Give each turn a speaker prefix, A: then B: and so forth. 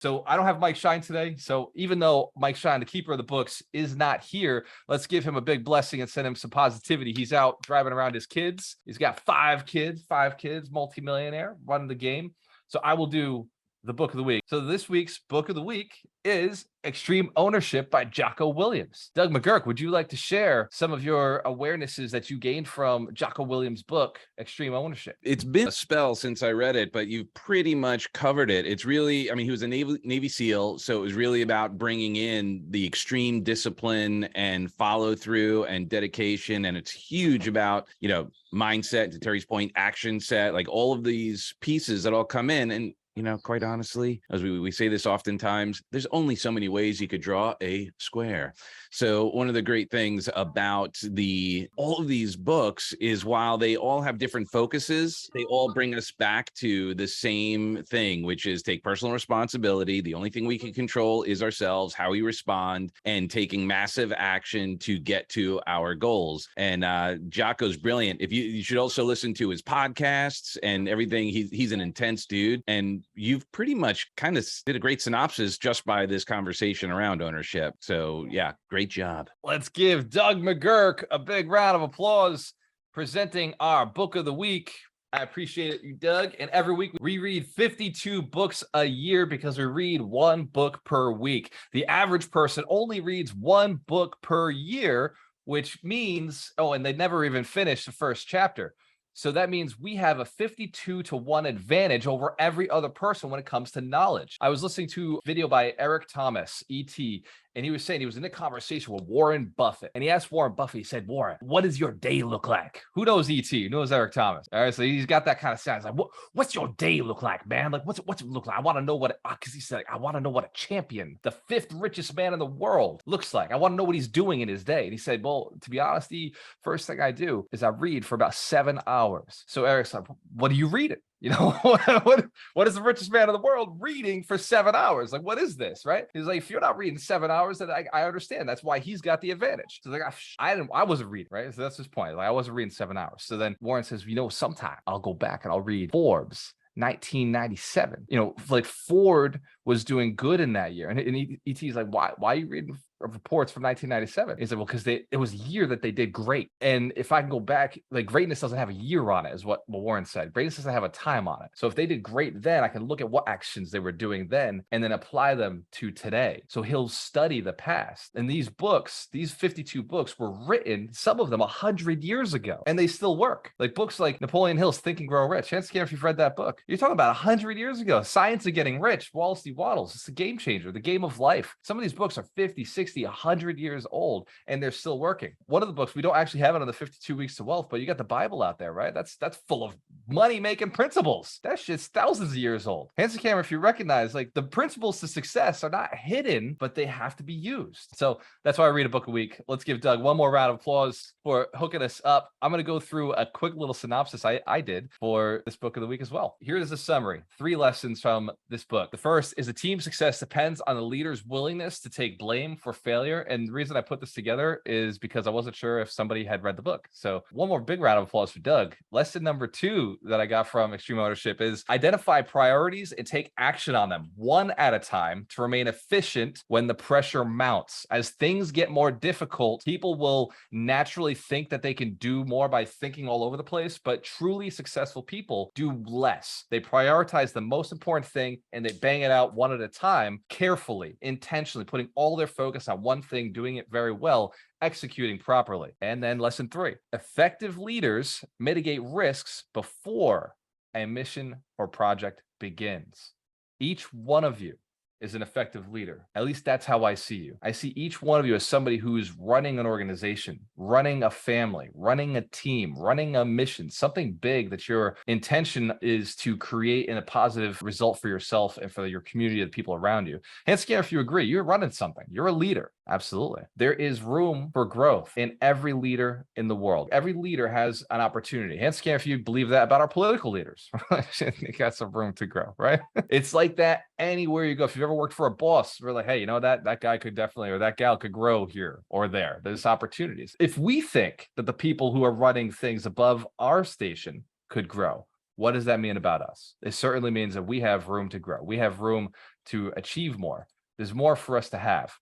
A: So I don't have Mike Shine today. So even though Mike Shine, the keeper of the books, is not here, let's give him a big blessing and send him some positivity. He's out driving around his kids. He's got five kids, multimillionaire, running the game. So I will do the book of the week. So this week's book of the week is Extreme Ownership by Jocko Willink. Doug McGurk, would you like to share some of your awarenesses that you gained from Jocko Willink's book, Extreme Ownership?
B: It's been a spell since I read it, but you've pretty much covered it. It's really, I mean, he was a Navy SEAL, so it was really about bringing in the extreme discipline and follow through and dedication. And it's huge about, mindset, to Terry's point, action set, like all of these pieces that all come in. And quite honestly, as we say this oftentimes, there's only so many ways you could draw a square. So one of the great things about all of these books is while they all have different focuses, they all bring us back to the same thing, which is take personal responsibility. The only thing we can control is ourselves, how we respond, and taking massive action to get to our goals. And Jocko's brilliant. If you should also listen to his podcasts and everything. He's an intense dude, and you've pretty much kind of did a great synopsis just by this conversation around ownership. So yeah, great job.
A: Let's give Doug McGurk a big round of applause presenting our book of the week. I appreciate it, you, Doug. And every week we read 52 books a year because we read one book per week. The average person only reads one book per year, which means, and they never even finish the first chapter. So that means we have a 52-1 advantage over every other person when it comes to knowledge. I was listening to a video by Eric Thomas, ET, and he was saying he was in a conversation with Warren Buffett. And he asked Warren Buffett, he said, Warren, what does your day look like? Who knows ET? Who knows Eric Thomas? All right, so he's got that kind of sound. He's like, what's your day look like, man? Like, what's it look like? I want to know because he said, I want to know what a champion, the fifth richest man in the world, looks like. I want to know what he's doing in his day. And he said, well, to be honest, the first thing I do is I read for about 7 hours. So Eric's like, what are you reading? What is the richest man in the world reading for 7 hours? Like, what is this, right? He's like, if you're not reading 7 hours, then I understand. That's why he's got the advantage. So like, I wasn't reading, right? So that's his point. Like, I wasn't reading 7 hours. So then Warren says, sometime I'll go back and I'll read Forbes 1997. Like Ford was doing good in that year. And ET's like, why are you reading reports from 1997? He said, well, because it was a year that they did great. And if I can go back, like greatness doesn't have a year on it, is what Warren said. Greatness doesn't have a time on it. So if they did great then, I can look at what actions they were doing then and then apply them to today. So he'll study the past. And these books, these 52 books were written, some of them 100 years ago, and they still work. Like books like Napoleon Hill's Think and Grow Rich. Chance if you've read that book. You're talking about 100 years ago. Science of Getting Rich, Wallace D. Wattles. It's a game changer, the game of life. Some of these books are 50, 60, 100 years old, and they're still working. One of the books, we don't actually have it on the 52 Weeks to Wealth, but you got the Bible out there, right? That's full of money-making principles. That shit's thousands of years old. Hanson Camera, if you recognize, like the principles to success are not hidden, but they have to be used. So that's why I read a book a week. Let's give Doug one more round of applause for hooking us up. I'm going to go through a quick little synopsis I did for this book of the week as well. Here is a summary. 3 lessons from this book. The first is a team's success depends on the leader's willingness to take blame for failure. And the reason I put this together is because I wasn't sure if somebody had read the book. So one more big round of applause for Doug. Lesson number 2 that I got from Extreme Ownership is identify priorities and take action on them one at a time to remain efficient when the pressure mounts. As things get more difficult, people will naturally think that they can do more by thinking all over the place, but truly successful people do less. They prioritize the most important thing and they bang it out one at a time, carefully, intentionally, putting all their focus on one thing, doing it very well, executing properly. And then lesson 3, effective leaders mitigate risks before a mission or project begins. Each one of you is an effective leader. At least that's how I see you. I see each one of you as somebody who's running an organization, running a family, running a team, running a mission, something big that your intention is to create a positive result for yourself and for your community, the people around you. Hands scan if you agree, you're running something. You're a leader. Absolutely. There is room for growth in every leader in the world. Every leader has an opportunity. Hands scan if you believe that about our political leaders. They got some room to grow, right? It's like that anywhere you go. If you've ever worked for a boss, we're like, hey, that guy could definitely, or that gal could grow here or there. There's opportunities. If we think that the people who are running things above our station could grow, what does that mean about us? It certainly means that we have room to grow. We have room to achieve more. There's more for us to have.